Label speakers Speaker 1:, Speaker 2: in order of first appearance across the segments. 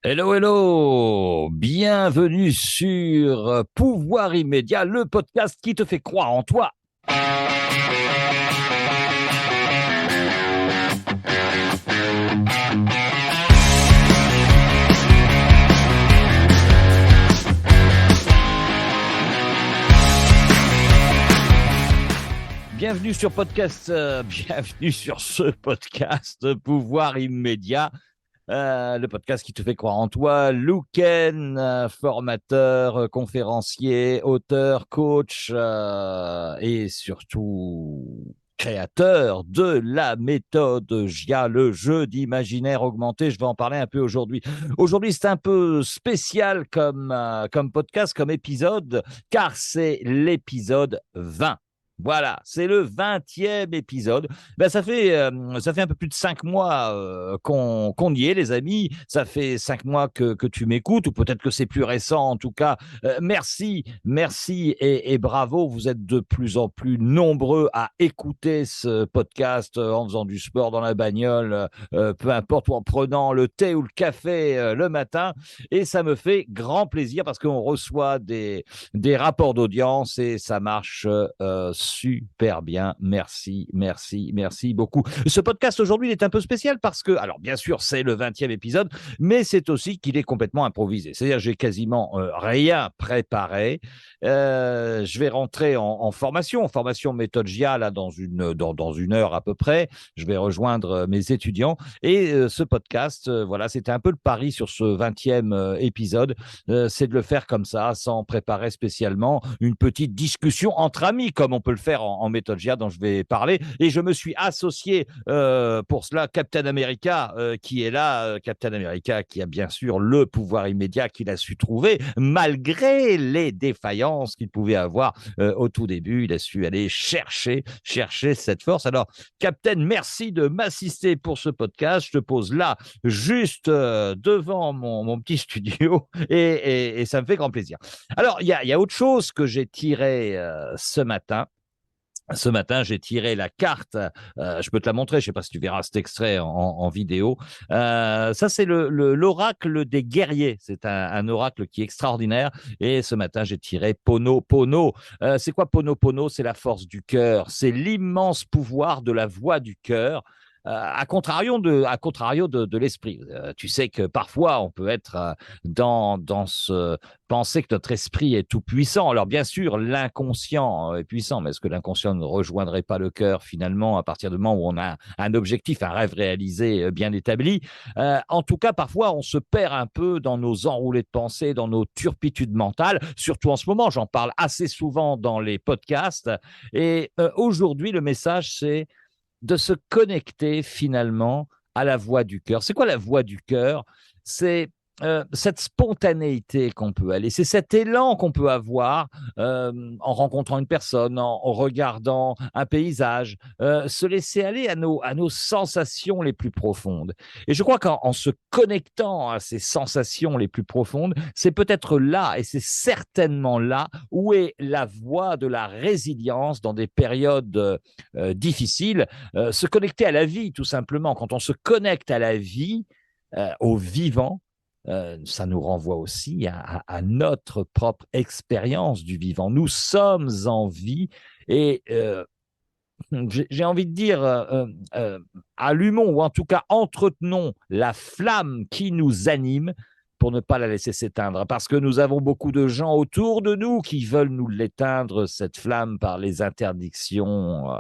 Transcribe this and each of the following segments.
Speaker 1: Hello, hello! Bienvenue sur Pouvoir immédiat, le podcast qui te fait croire en toi. Bienvenue sur bienvenue sur ce podcast Pouvoir immédiat. Le podcast qui te fait croire en toi. Louken, formateur, conférencier, auteur, coach et surtout créateur de la méthode GIA, le jeu d'imaginaire augmenté. Je vais en parler un peu aujourd'hui. Aujourd'hui, c'est un peu spécial comme podcast, comme épisode, car c'est l'épisode 20. Voilà, c'est le 20e épisode. Ben, ça fait un peu plus de 5 mois qu'on y est, les amis. Ça fait 5 mois que tu m'écoutes, ou peut-être que c'est plus récent. En tout cas, merci et bravo. Vous êtes de plus en plus nombreux à écouter ce podcast en faisant du sport dans la bagnole, peu importe, ou en prenant le thé ou le café le matin. Et ça me fait grand plaisir parce qu'on reçoit des rapports d'audience et ça marche super bien. Merci beaucoup. Ce podcast aujourd'hui, il est un peu spécial parce que, alors bien sûr, c'est le 20e épisode, mais c'est aussi qu'il est complètement improvisé. C'est-à-dire, j'ai quasiment rien préparé. Je vais rentrer en formation méthode GIA là, dans une heure à peu près. Je vais rejoindre mes étudiants et ce podcast, voilà, c'était un peu le pari sur ce 20e épisode, c'est de le faire comme ça, sans préparer spécialement, une petite discussion entre amis, comme on peut le faire en méthode GIA dont je vais parler. Et je me suis associé pour cela, Captain America, qui est là, Captain America, qui a bien sûr le pouvoir immédiat qu'il a su trouver, malgré les défaillances qu'il pouvait avoir au tout début. Il a su aller chercher cette force. Alors, Captain, merci de m'assister pour ce podcast. Je te pose là, juste devant mon petit studio, et ça me fait grand plaisir. Alors, il y a autre chose que j'ai tiré ce matin. Ce matin, j'ai tiré la carte. Je peux te la montrer. Je ne sais pas si tu verras cet extrait en vidéo. Ça, c'est l'oracle des guerriers. C'est un oracle qui est extraordinaire. Et ce matin, j'ai tiré Pono Pono. C'est quoi Pono Pono? C'est la force du cœur. C'est l'immense pouvoir de la voix du cœur. À contrario de l'esprit. Tu sais que parfois, on peut être dans ce penser que notre esprit est tout puissant. Alors bien sûr, l'inconscient est puissant, mais est-ce que l'inconscient ne rejoindrait pas le cœur finalement à partir du moment où on a un objectif, un rêve réalisé bien établi? En tout cas, parfois, on se perd un peu dans nos enroulés de pensée, dans nos turpitudes mentales, surtout en ce moment. J'en parle assez souvent dans les podcasts. Et aujourd'hui, le message, c'est de se connecter finalement à la voix du cœur. C'est quoi la voix du cœur? C'est cette spontanéité qu'on peut aller, c'est cet élan qu'on peut avoir en rencontrant une personne, en regardant un paysage, se laisser aller à nos sensations les plus profondes. Et je crois qu'en se connectant à ces sensations les plus profondes, c'est peut-être là, et c'est certainement là, où est la voie de la résilience dans des périodes difficiles. Se connecter à la vie, tout simplement. Quand on se connecte à la vie, au vivant, ça nous renvoie aussi à notre propre expérience du vivant. Nous sommes en vie et j'ai envie de dire, allumons ou en tout cas entretenons la flamme qui nous anime pour ne pas la laisser s'éteindre. Parce que nous avons beaucoup de gens autour de nous qui veulent nous l'éteindre, cette flamme, par les interdictions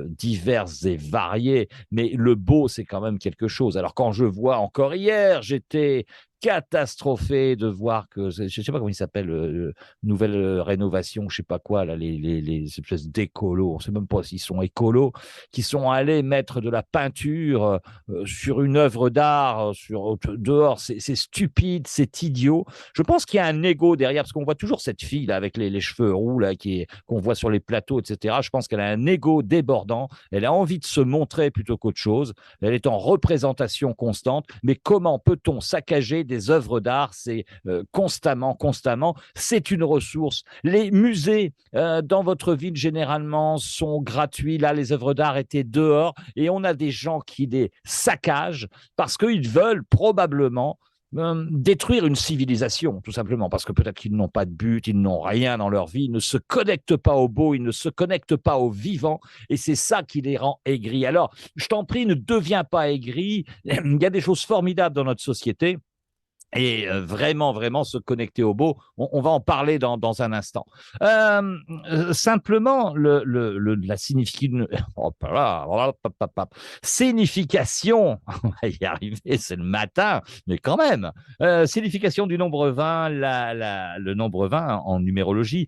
Speaker 1: diverses et variées. Mais le beau, c'est quand même quelque chose. Alors quand je vois, encore hier, j'étais catastrophé de voir que, je ne sais pas comment il s'appelle, nouvelle rénovation, je ne sais pas quoi, là, les espèces d'écolos, on ne sait même pas s'ils sont écolos, qui sont allés mettre de la peinture sur une œuvre d'art, dehors. C'est stupide, c'est idiot. Je pense qu'il y a un ego derrière, parce qu'on voit toujours cette fille là, avec les cheveux roux là, qu'on voit sur les plateaux, etc. Je pense qu'elle a un ego débordant, elle a envie de se montrer plutôt qu'autre chose, elle est en représentation constante, mais comment peut-on saccager des œuvres d'art? C'est constamment, c'est une ressource. Les musées dans votre ville, généralement, sont gratuits. Là, les œuvres d'art étaient dehors et on a des gens qui les saccagent parce qu'ils veulent probablement détruire une civilisation, tout simplement, parce que peut-être qu'ils n'ont pas de but, ils n'ont rien dans leur vie, ils ne se connectent pas au beau, ils ne se connectent pas au vivant, et c'est ça qui les rend aigris. Alors, je t'en prie, ne deviens pas aigri. Il y a des choses formidables dans notre société. Et vraiment, vraiment se connecter au beau. On va en parler dans un instant. Simplement, la signification, signification, on va y arriver, c'est le matin, mais quand même, signification du nombre 20, le nombre 20 en numérologie,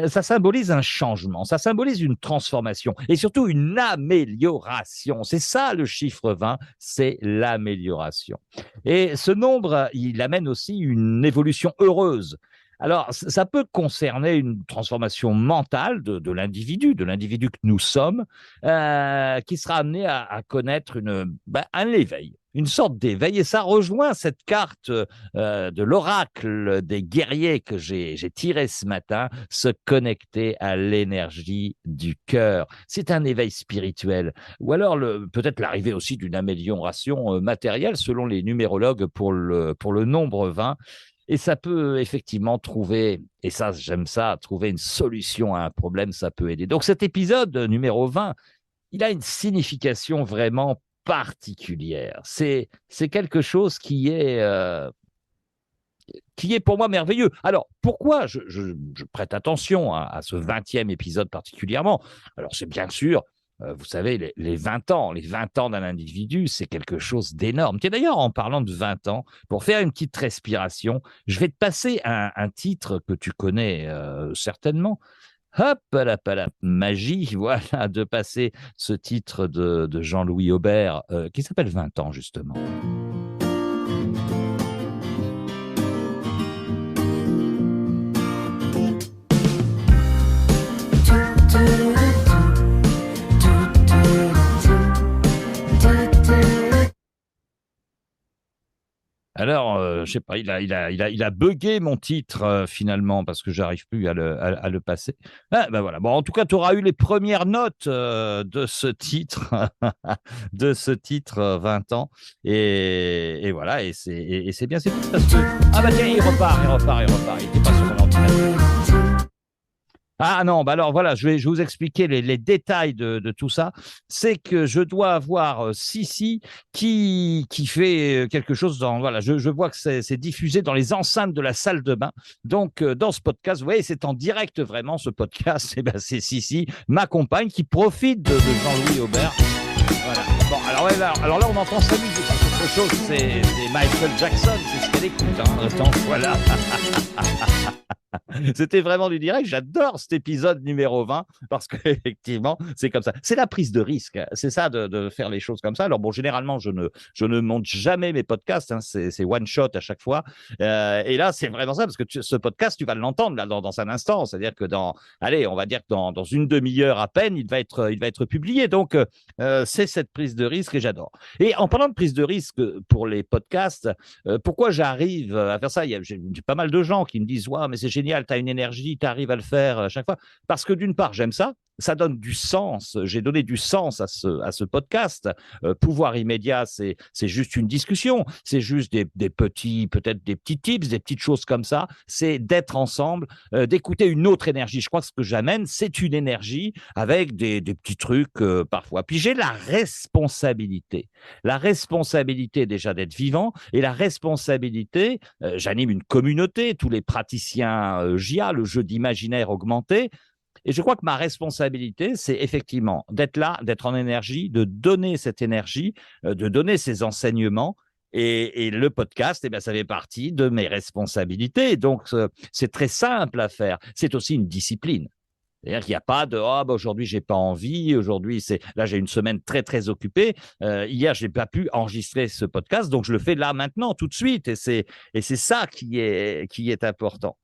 Speaker 1: ça symbolise un changement, ça symbolise une transformation et surtout une amélioration. C'est ça le chiffre 20, c'est l'amélioration. Et ce nombre, il amène aussi une évolution heureuse. Alors, ça peut concerner une transformation mentale de l'individu que nous sommes, qui sera amené à connaître un éveil, une sorte d'éveil. Et ça rejoint cette carte de l'oracle des guerriers que j'ai tiré ce matin, se connecter à l'énergie du cœur. C'est un éveil spirituel. Ou alors peut-être l'arrivée aussi d'une amélioration matérielle selon les numérologues pour le nombre 20. Et ça peut effectivement trouver, et ça j'aime ça, trouver une solution à un problème, ça peut aider. Donc cet épisode numéro 20, il a une signification vraiment particulière. C'est quelque chose qui est pour moi merveilleux. Alors, pourquoi je prête attention à ce 20e épisode particulièrement? Alors, c'est bien sûr, vous savez, les 20 ans. Les 20 ans d'un individu, c'est quelque chose d'énorme. Tiens, d'ailleurs, en parlant de 20 ans, pour faire une petite respiration, je vais te passer un titre que tu connais certainement. Hop, la magie, voilà, de passer ce titre de Jean-Louis Aubert, qui s'appelle 20 ans, justement. Alors, je sais pas, il a buggé mon titre finalement parce que j'arrive plus à le passer. Ah, ben voilà. Bon, en tout cas, tu auras eu les premières notes de ce titre, de ce titre 20 ans. Et voilà, et c'est bien, c'est tout parce que ah bah tiens, il repart. Il était pas sur mon ordinateur. Ah non, bah alors voilà, je vais vous expliquer les détails de tout ça. C'est que je dois avoir Sissi qui fait quelque chose dans. Voilà, je vois que c'est diffusé dans les enceintes de la salle de bain. Donc, dans ce podcast, vous voyez, c'est en direct vraiment ce podcast. Et ben, c'est Sissi, ma compagne, qui profite de Jean-Louis Aubert. Voilà. Bon, alors là, on entend sa musique. Autre chose, c'est Michael Jackson, c'est ce qu'elle écoute. Hein. Donc, voilà. C'était vraiment du direct. J'adore cet épisode numéro 20 parce qu'effectivement, c'est comme ça. C'est la prise de risque. C'est ça de faire les choses comme ça. Alors, bon, généralement, je ne monte jamais mes podcasts. Hein. C'est one shot à chaque fois. Et là, c'est vraiment ça parce que ce podcast, tu vas l'entendre là, dans un instant. C'est-à-dire que on va dire que dans une demi-heure à peine, il va être publié. Donc, c'est cette prise de risque et j'adore. Et en parlant de prise de risque pour les podcasts, pourquoi j'arrive à faire ça? J'ai pas mal de gens qui me disent « Ouais, mais c'est génial, tu as une énergie, tu arrives à le faire à chaque fois. » Parce que d'une part, j'aime ça. Ça donne du sens. J'ai donné du sens à ce podcast. Pouvoir immédiat, c'est juste une discussion. C'est juste peut-être des petits tips, des petites choses comme ça. C'est d'être ensemble, d'écouter une autre énergie. Je crois que ce que j'amène, c'est une énergie avec des petits trucs parfois. Puis j'ai la responsabilité déjà d'être vivant et la responsabilité, j'anime une communauté, tous les praticiens JA, le jeu d'imaginaire augmenté. Et je crois que ma responsabilité, c'est effectivement d'être là, d'être en énergie, de donner cette énergie, de donner ces enseignements. Et le podcast, ça fait partie de mes responsabilités. Donc, c'est très simple à faire. C'est aussi une discipline. C'est-à-dire qu'il n'y a pas de aujourd'hui j'ai pas envie, aujourd'hui là j'ai une semaine très très occupée. Hier j'ai pas pu enregistrer ce podcast, donc je le fais là maintenant tout de suite et c'est ça qui est important.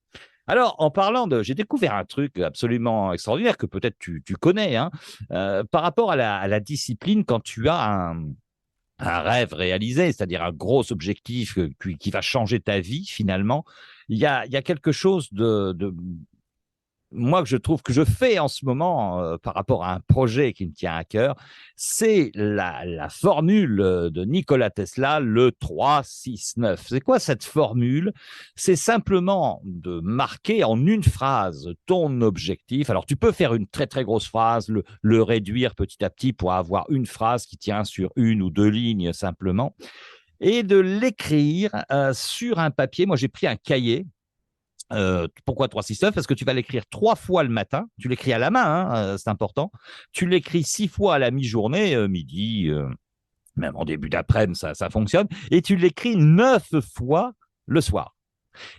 Speaker 1: Alors, en parlant j'ai découvert un truc absolument extraordinaire que peut-être tu connais, hein, par rapport à la discipline quand tu as un rêve réalisé, c'est-à-dire un gros objectif qui va changer ta vie finalement. Il y a quelque chose moi, que je trouve que je fais en ce moment par rapport à un projet qui me tient à cœur, c'est la formule de Nikola Tesla, le 3-6-9. C'est quoi cette formule? C'est simplement de marquer en une phrase ton objectif. Alors, tu peux faire une très, très grosse phrase, le réduire petit à petit pour avoir une phrase qui tient sur une ou deux lignes simplement, et de l'écrire sur un papier. Moi, j'ai pris un cahier. Pourquoi 3-6-9? Parce que tu vas l'écrire 3 fois le matin. Tu l'écris à la main, hein, c'est important. Tu l'écris 6 fois à la mi-journée, midi, même en début d'après-midi, ça fonctionne. Et tu l'écris 9 fois le soir.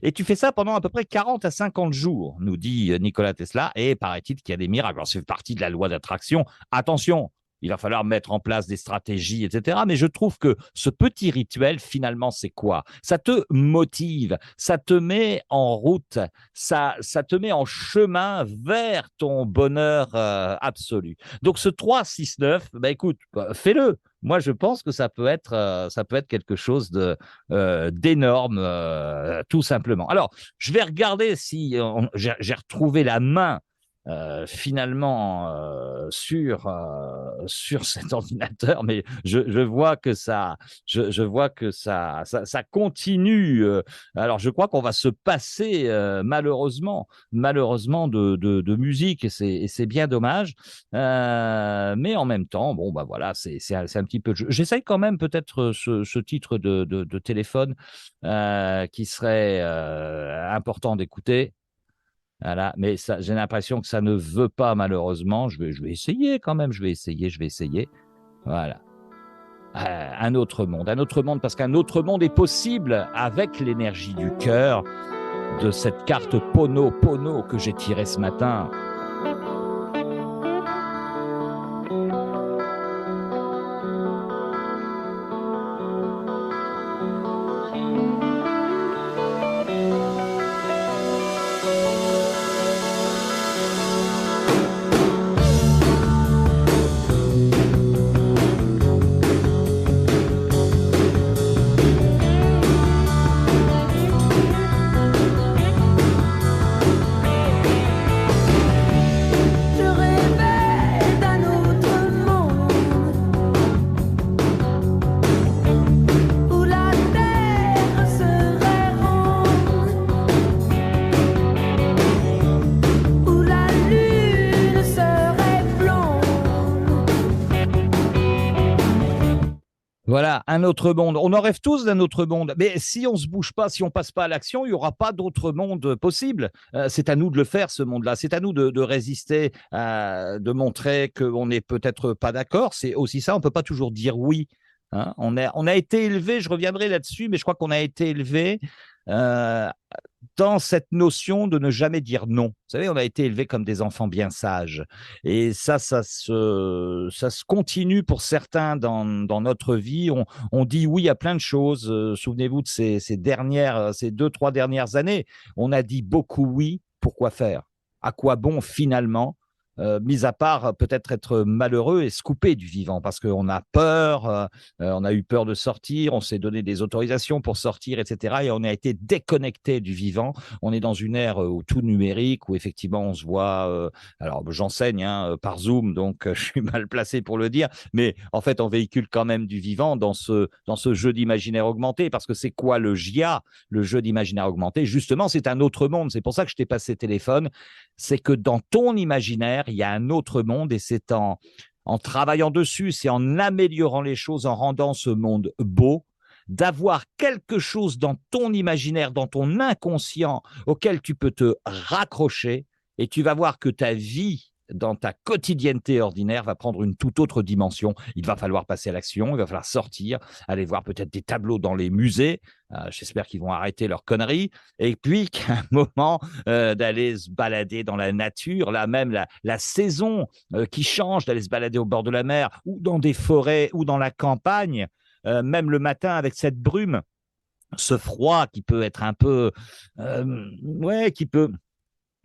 Speaker 1: Et tu fais ça pendant à peu près 40 à 50 jours, nous dit Nikola Tesla. Et paraît-il qu'il y a des miracles. Alors, c'est partie de la loi d'attraction. Attention, il va falloir mettre en place des stratégies, etc. Mais je trouve que ce petit rituel, finalement, c'est quoi? Ça te motive, ça te met en route, ça te met en chemin vers ton bonheur absolu. Donc, ce 3-6-9, bah, écoute, fais-le. Moi, je pense que ça peut être quelque chose d'énorme, tout simplement. Alors, je vais regarder si j'ai retrouvé la main finalement sur cet ordinateur, mais je vois que je vois que ça continue. Alors, je crois qu'on va se passer malheureusement de musique, et c'est bien dommage. Mais en même temps, bon, bah voilà, c'est un petit peu. J'essaye quand même peut-être ce titre de téléphone qui serait important d'écouter. Voilà, mais j'ai l'impression que ça ne veut pas, malheureusement. Je vais essayer quand même, je vais essayer. Voilà. Un autre monde, parce qu'un autre monde est possible avec l'énergie du cœur de cette carte Pono que j'ai tirée ce matin. Voilà, un autre monde. On en rêve tous d'un autre monde. Mais si on ne se bouge pas, si on ne passe pas à l'action, il n'y aura pas d'autre monde possible. C'est à nous de le faire, ce monde-là. C'est à nous de résister, de montrer qu'on n'est peut-être pas d'accord. C'est aussi ça, on ne peut pas toujours dire oui. Hein. On a été élevé, je reviendrai là-dessus, mais je crois qu'on a été élevé euh, dans cette notion de ne jamais dire non. Vous savez, on a été élevés comme des enfants bien sages. Et ça se continue pour certains dans notre vie. On dit oui à plein de choses. Souvenez-vous de ces 2, 3 dernières années. On a dit beaucoup oui. Pourquoi faire? À quoi bon finalement? Mis à part peut-être être malheureux et se couper du vivant, parce qu'on a peur, on a eu peur de sortir, on s'est donné des autorisations pour sortir, etc. Et on a été déconnecté du vivant. On est dans une ère tout numérique, où effectivement on se voit, alors j'enseigne hein, par Zoom, donc je suis mal placé pour le dire, mais en fait on véhicule quand même du vivant dans ce jeu d'imaginaire augmenté, parce que c'est quoi le JIA, le jeu d'imaginaire augmenté? Justement, c'est un autre monde. C'est pour ça que je t'ai passé téléphone. C'est que dans ton imaginaire, il y a un autre monde, et c'est en travaillant dessus, c'est en améliorant les choses, en rendant ce monde beau, d'avoir quelque chose dans ton imaginaire, dans ton inconscient, auquel tu peux te raccrocher, et tu vas voir que ta vie dans ta quotidienneté ordinaire va prendre une toute autre dimension. Il va falloir passer à l'action, il va falloir sortir, aller voir peut-être des tableaux dans les musées. J'espère qu'ils vont arrêter leurs conneries. Et puis, qu'à un moment, d'aller se balader dans la nature, là même la saison qui change, d'aller se balader au bord de la mer, ou dans des forêts, ou dans la campagne, même le matin avec cette brume, ce froid qui peut être un peu... ouais, qui peut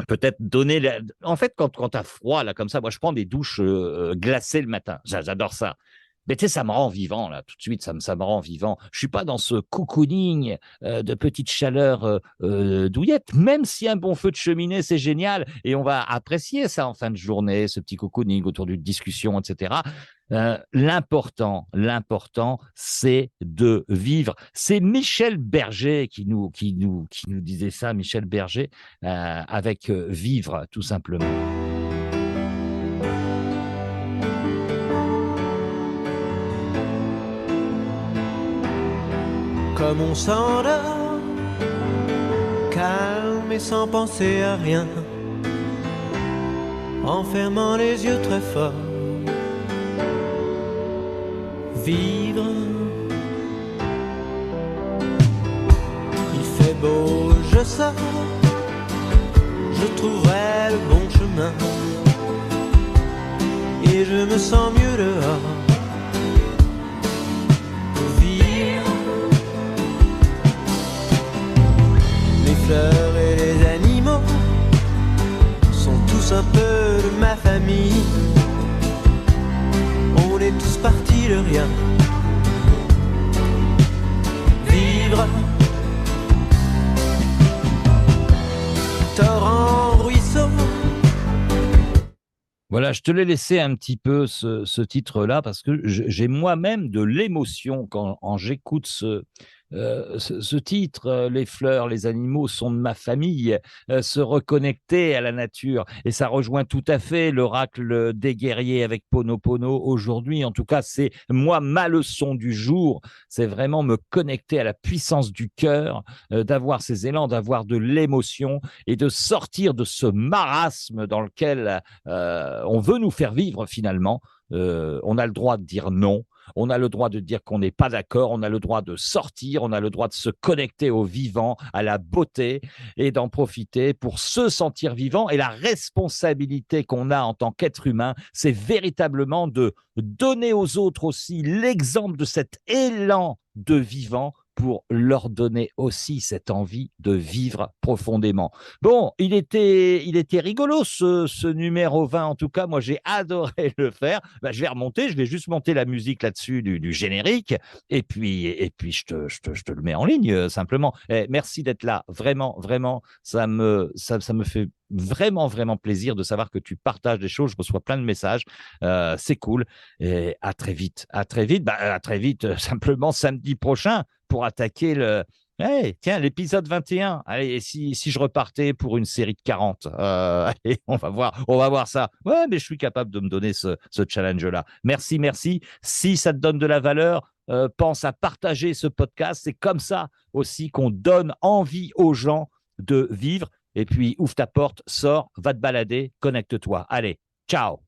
Speaker 1: peut-être donner... En fait, quand tu as froid, là, comme ça, moi, je prends des douches glacées le matin. J'adore ça. Mais tu sais, ça me rend vivant, là, tout de suite, ça me rend vivant. Je suis pas dans ce cocooning de petite chaleur douillette, même si un bon feu de cheminée, c'est génial, et on va apprécier ça en fin de journée, ce petit cocooning autour d'une discussion, etc. L'important, c'est de vivre. C'est Michel Berger qui nous disait ça, Michel Berger, avec vivre, tout simplement.
Speaker 2: Comme on s'endort, calme et sans penser à rien, en fermant les yeux très fort. Vivre, il fait beau, je sors, je trouverai le bon chemin, et je me sens mieux dehors. Les fleurs et les animaux sont tous un peu de ma famille. On est tous partis de rien. Vivre, torrent, ruisseau.
Speaker 1: Voilà, je te l'ai laissé un petit peu ce titre-là parce que j'ai moi-même de l'émotion quand j'écoute ce titre. Les fleurs, les animaux sont de ma famille, se reconnecter à la nature. Et ça rejoint tout à fait l'oracle des guerriers avec Pono Pono aujourd'hui. En tout cas, c'est moi, ma leçon du jour. C'est vraiment me connecter à la puissance du cœur, d'avoir ces élans, d'avoir de l'émotion et de sortir de ce marasme dans lequel on veut nous faire vivre finalement. On a le droit de dire non. On a le droit de dire qu'on n'est pas d'accord, on a le droit de sortir, on a le droit de se connecter au vivant, à la beauté et d'en profiter pour se sentir vivant. Et la responsabilité qu'on a en tant qu'être humain, c'est véritablement de donner aux autres aussi l'exemple de cet élan de vivant pour leur donner aussi cette envie de vivre profondément. Bon, il était rigolo ce numéro 20, en tout cas, moi j'ai adoré le faire. Je vais remonter, je vais juste monter la musique là-dessus du générique, et puis je te le mets en ligne, simplement. Merci d'être là, vraiment, vraiment, ça me fait vraiment, vraiment plaisir de savoir que tu partages des choses, je reçois plein de messages, c'est cool, et à très vite, simplement samedi prochain, pour attaquer hey, tiens, l'épisode 21. Allez, et si je repartais pour une série de 40, allez, on va voir ça. Ouais, mais je suis capable de me donner ce challenge-là. Merci. Si ça te donne de la valeur, pense à partager ce podcast. C'est comme ça aussi qu'on donne envie aux gens de vivre. Et puis, ouvre ta porte, sors, va te balader, connecte-toi. Allez, ciao.